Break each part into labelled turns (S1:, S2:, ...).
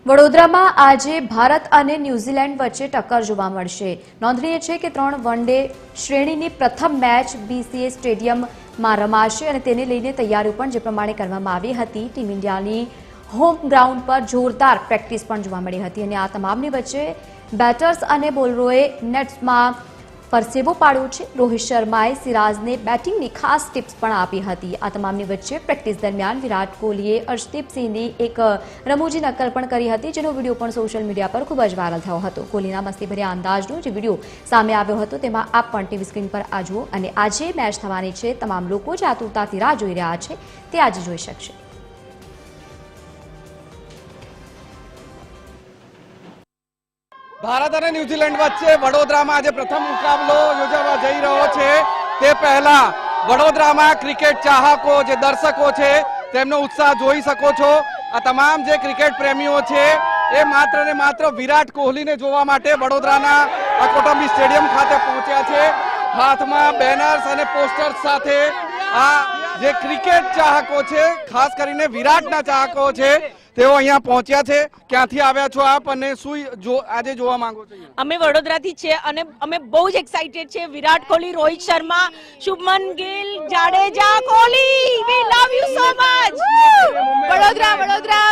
S1: વડોદરામાં આજે ભારત અને ન્યૂઝીલેન્ડ વચ્ચે ટક્કર જોવા મળશે। નોંધનીય છે કે 3 વન-ડે શ્રેણીની પ્રથમ મેચ બીસીએ સ્ટેડિયમમાં રમાશે અને તેને લઈને તૈયારીઓ પણ જે પ્રમાણે કરવામાં આવી હતી। ટીમ ઇન્ડિયાની હોમ ગ્રાઉન્ડ પર જોરદાર પ્રેક્ટિસ પણ જોવા મળી હતી અને આ તમામની વચ્ચે બેટર્સ અને બોલરોએ નેટ્સમાં પરસેવો પાડ્યો છે। રોહિત શર્માએ સિરાજને બેટિંગની ખાસ ટિપ્સ પણ આપી હતી। આ તમામની વચ્ચે પ્રેક્ટિસ દરમિયાન વિરાટ કોહલીએ અર્શદીપ સિંહની એક રમૂજી નકલ પણ કરી હતી, જેનો વિડીયો પણ સોશિયલ મીડિયા પર ખૂબ જ વાયરલ થયો હતો। કોહલીના મસ્તીભર્યા અંદાજનો જે વિડીયો સામે આવ્યો હતો તેમાં આપ પણ ટીવી સ્ક્રીન પર આ જુઓ અને આજે મેચ થવાની છે। તમામ લોકો જે આતુરતાથી રાહ જોઈ રહ્યા છે તે આજે જોઈ શકશે।
S2: ભારત અને ન્યુઝીલેન્ડ વચ્ચે વડોદરામાં આજે પ્રથમ મુકાબલો યોજાવા જઈ રહ્યો છે। તે પહેલા વડોદરામાં ક્રિકેટ ચાહકો જે દર્શકો છે તેમનો ઉત્સાહ જોઈ શકો છો। આ તમામ જે ક્રિકેટ પ્રેમીઓ છે એ માત્ર ને માત્ર વિરાટ કોહલીને જોવા માટે વડોદરાના આ કોટંબી સ્ટેડિયમ ખાતે પહોંચ્યા છે। હાથમાં બેનર્સ અને પોસ્ટર્સ સાથે આ જે ક્રિકેટ ચાહકો છે, ખાસ કરીને વિરાટના ચાહકો છે, તેઓ અહીંયા પહોંચ્યા છે। ક્યાંથી આવ્યા છો આપ અને શું આજે જોવા માંગો છો?
S3: અમે વડોદરાથી છે અને અમે બહુ જ એક્સાઇટેડ છે। Virat Kohli, Rohit Sharma, Shubman Gill, Jadeja, Kohli, we love you so much.
S4: Vadodara,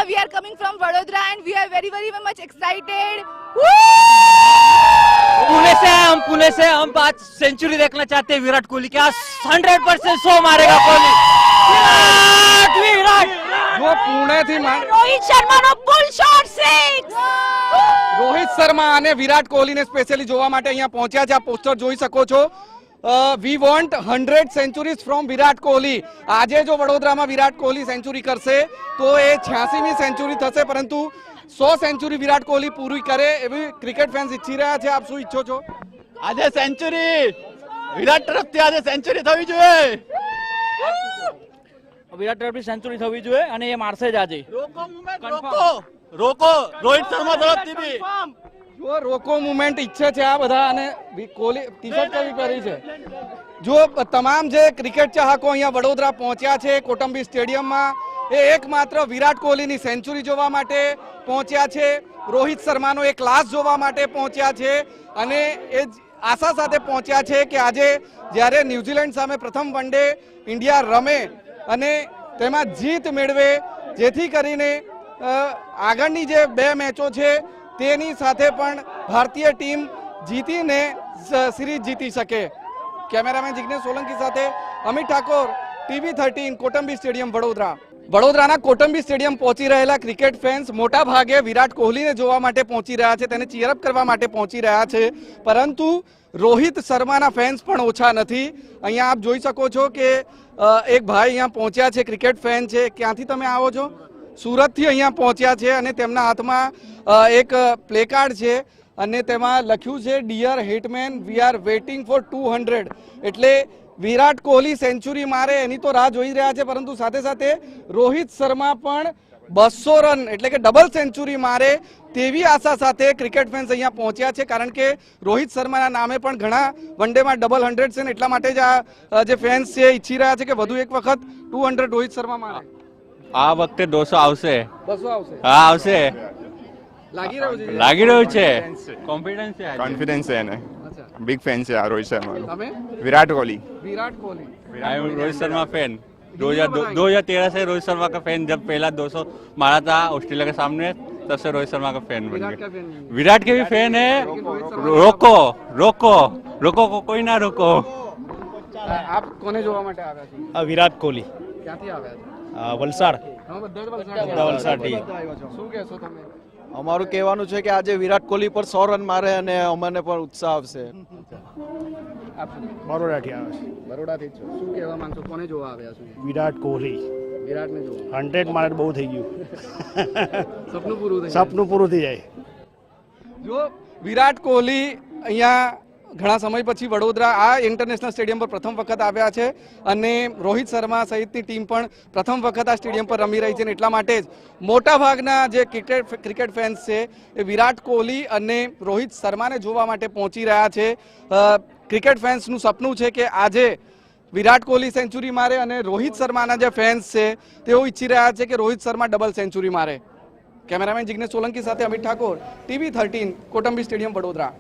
S4: we are coming from Vadodara and we are very much excited।
S5: Pune से हम 5 सेंचुरी देखना चाहते हैं विराट कोहली के। 100% 100 मारेगा कोहली। विराट
S2: जो पुणे थी
S3: रोहित शर्मा नो पुल शॉट 6।
S2: રોહિત શર્મા અને વિરાટ કોહલીને સ્પેશિયલી જોવા માટે અહીંયા પહોંચ્યા છે। આ પોસ્ટર જોઈ શકો છો। We want 100 sanctuaries from Virat Kohli. આજે જો વડોદરામાં વિરાટ કોહલી સેન્ચુરી કરશે તો એ 86મી સેન્ચુરી થશે, પરંતુ 100 સેન્ચુરી વિરાટ કોહલી પૂરી કરે એવી ક્રિકેટ ફેન્સ ઈચ્છી રહ્યા છે। આપ શું ઈચ્છો છો?
S6: આજે સેન્ચુરી વિરાટ તરફથી આજે સેન્ચુરી થવી જોઈએ।
S5: વિરાટ તરફથી સેન્ચુરી થવી જોઈએ અને એ મારશે જ આજે।
S6: રોકો રોહિત શર્મા તરફથી બી
S2: જો રોકો મુવમેન્ટ ઈચ્છે છે આ બધા અને કોહલી ટી-શર્ટ કેવી પહેરી છે। જો તમામ જે ક્રિકેટ ચાહકો અહીંયા વડોદરા પહોંચ્યા છે કોટંબી સ્ટેડિયમમાં, એ એકમાત્ર વિરાટ કોહલીની સેન્ચુરી જોવા માટે પહોંચ્યા છે, રોહિત શર્માનો એક ક્લાસ જોવા માટે પહોંચ્યા છે અને એ આશા સાથે પહોંચ્યા છે કે આજે જ્યારે ન્યુઝીલેન્ડ સામે પ્રથમ વન-ડે ઇન્ડિયા રમે અને તેમાં જીત મેળવે, જેથી કરીને આગળની જે 2 મેચો છે તેની સાથે પણ ભારતીય ટીમ જીતીને સિરીઝ જીતી શકે। કેમેરામેન જિગ્નેશ સોલંકી સાથે અમિત ઠાકોર, TV13, કોટંબી સ્ટેડિયમ, વડોદરા। વડોદરાના કોટંબી સ્ટેડિયમ પહોંચી રહેલા ક્રિકેટ ફેન્સ મોટા ભાગે વિરાટ કોહલીને જોવા માટે પહોંચી રહ્યા છે, તેને ચીયરઅપ કરવા માટે પહોંચી રહ્યા છે, પરંતુ રોહિત શર્માના ફેન્સ પણ ઓછા નથી। અહીંયા આપ જોઈ શકો છો કે એક ભાઈ અહીંયા પહોંચ્યા છે, ક્રિકેટ ફેન છે। ક્યાંથી તમે આવો છો? સુરતથી અહીંયા પહોંચ્યા છે અને તેમના હાથમાં એક પ્લેકાર્ડ છે અને તેમાં લખ્યું છે dear Hitman, we are waiting for 200। એટલે વિરાટ કોહલી સેન્ચુરી મારે એની તો રાહ જોઈ રહ્યા છે, પરંતુ સાથે સાથે રોહિત શર્મા પણ 200 રન એટલે કે ડબલ સેન્ચુરી મારે તેવી આશા સાથે ક્રિકેટ ફેન્સ અહીંયા પહોંચ્યા છે, કારણ કે રોહિત શર્માના નામે પણ ઘણા વન-ડેમાં ડબલ 100 છે ને એટલા માટે જ આ જે ફેન્સ છે ઈચ્છી રહ્યા છે કે વધુ એક વખત 200 રોહિત શર્મા મારે।
S5: આ વખતે 200 આવશે।
S2: 200 આવશે?
S5: હા આવશે,
S2: લાગી રહ્યું છે।
S5: કોન્ફિડન્સ છે,
S7: कॉन्फिडेंस है ना। बिग फैन से रोहित शर्मा।
S2: તમે?
S7: Virat Kohli.
S2: Virat Kohli.
S5: I am Rohit Sharma fan. 2013 से रोहित शर्मा का फैन, जब पहला 200 मारा था ऑस्ट्रेलिया के सामने, तब से रोहित शर्मा का फैन बन गया। विराट के भी फैन है। रोको रोको रोको को कोई ना रोको।
S2: આપ કોને જોવા માટે આવ્યા છો?
S6: વિરાટ કોહલી
S2: ક્યાંથી આવ્યા છો?
S6: વલસાડ।
S2: તમે બધા
S6: વલસાડથી।
S2: શું કહેશો તમે?
S6: અમારું કહેવાનું છે કે આજે વિરાટ કોહલી પર 100 રન મારે અને અમને પણ ઉત્સાહ આવશે।
S8: બરોડાથી આવે છે।
S2: બરોડાથી છો, શું કહેવા માંગશો? કોને જોવા આવ્યા છો?
S8: વિરાટ કોહલી
S2: વિરાટને જોવા।
S8: 100 મારે બહુ થઈ ગયું।
S2: સપનું પૂરું થઈ
S8: સપનું પૂરું થઈ જાય।
S2: જો વિરાટ કોહલી અહીંયા ઘણા સમય પછી વડોદરા આ ઇન્ટરનેશનલ સ્ટેડિયમ પર પ્રથમ વખત આવ્યા છે અને રોહિત શર્મા સહિતની ટીમ પણ પ્રથમ વખત આ સ્ટેડિયમ પર રમી રહી છે, અને એટલા માટે જ મોટાભાગના જે ક્રિકેટ ફેન્સ છે એ વિરાટ કોહલી અને રોહિત શર્માને જોવા માટે પહોંચી રહ્યા છે। ક્રિકેટ ફેન્સનું સપનું છે કે આજે વિરાટ કોહલી સેન્ચુરી મારે અને રોહિત શર્માના જે ફેન્સ છે તેઓ ઈચ્છી રહ્યા છે કે રોહિત શર્મા ડબલ સેન્ચુરી મારે। કેમેરામેન જિગ્નેશ સોલંકી સાથે અમિત ઠાકોર, TV 13, કોટંબી સ્ટેડિયમ, વડોદરા.